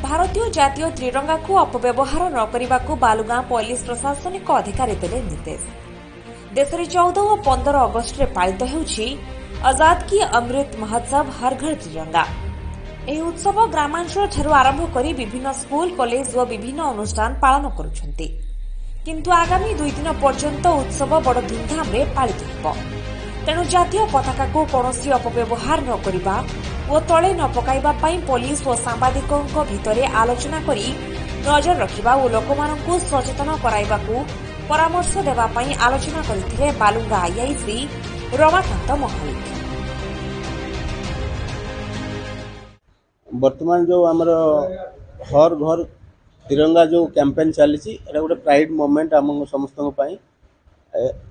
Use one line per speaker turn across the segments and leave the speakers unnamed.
भारतीय जातीय त्रिरंगा को अपव्यवहार न करने को बालुगां पुलिस प्रशासनिक अधिकारी देले निर्देश। देश में 14 और 15 अगस्ट में पालित होउछि आजाद की अमृत महोत्सव हर घर त्रिरंगा। यह उत्सव ग्रामांचल ठारू आरंभ कर विभिन्न स्कूल कॉलेज और विभिन्न अनुष्ठान पालन करुछंती, किंतु आगामी 2 दिन पर्यंत उत्सव बड़ धूमधाम रे पालित होब। तेणु जातीय पताका को कौनसी अपव्यवहार न करबा और तले न पकाइबा पई पुलिस और सांबादिकों भितर आलोचना करी नजर रखिबा और लोकमानंकु सचेतन कराइबाकू परामर्श देबा पई आलोचना करथिले बालुगां आईआईसी रमाकांत महालिक।
वर्तमान जो आमर हर घर तिरंगा जो कैंपेन चली गोटे प्राइड मोमेंट आम समस्त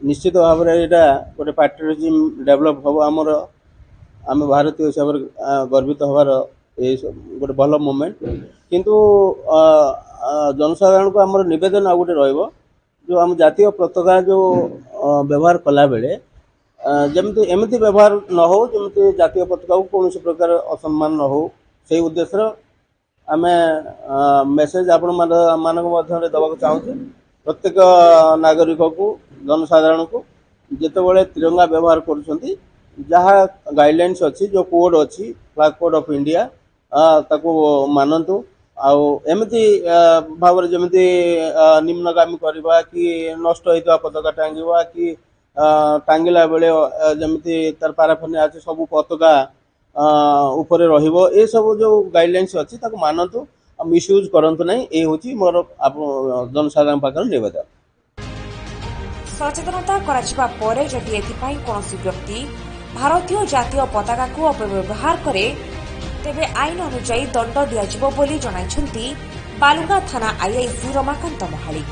निश्चित भाव में यहाँ गोटे पैट्रियटिज्म डेवलप हम आमर आम भारतीय हिसाब से गर्वित हबार गोटे भल मोमेंट। किंतु जनसाधारण को आमर निवेदन आ गोटे जो आम जातीय पताका जो व्यवहार कला बेले जमती एमती व्यवहार न हो जमती जातीय पताका को कौन प्रकार असम्मान न हो से उद्देश्य आम मेसेज आपण मध्य दबा चाहूँ। प्रत्येक नागरिक को जनसाधारण को जितेबाला तिरंगा व्यवहार कर जहाँ गाइडलाइंस अच्छी जो कोड अच्छी फ्लैग कोड ऑफ इंडिया ताको मानतु आमती भाव जमी निम्नगामी करवा कि नष्ट होता पताका टांगा कि टांगिला बेले जमी तार पाराफर्निया अच्छे सब पताका ऊपर रहिबो ए सब जो गाइडलाइंस अच्छी ताको मानतु मिसयूज करंतु नहीं। ये होची मोर जनसाधारण पाखर निवेदन।
सचेतनता कराजिबा परे जदि एथिपाई कोनोसी व्यक्ति भारतीय जातीय पताका को अपव्यवहार करे तेबे आईन अनुसार दंड दियाजिबो बोली जणाइछंती बालुगां थाना आईआईसी रमाकांत महालिक।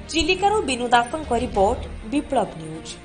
चिलिकारू बिनु दासंक रिपोर्ट विप्लव न्यूज।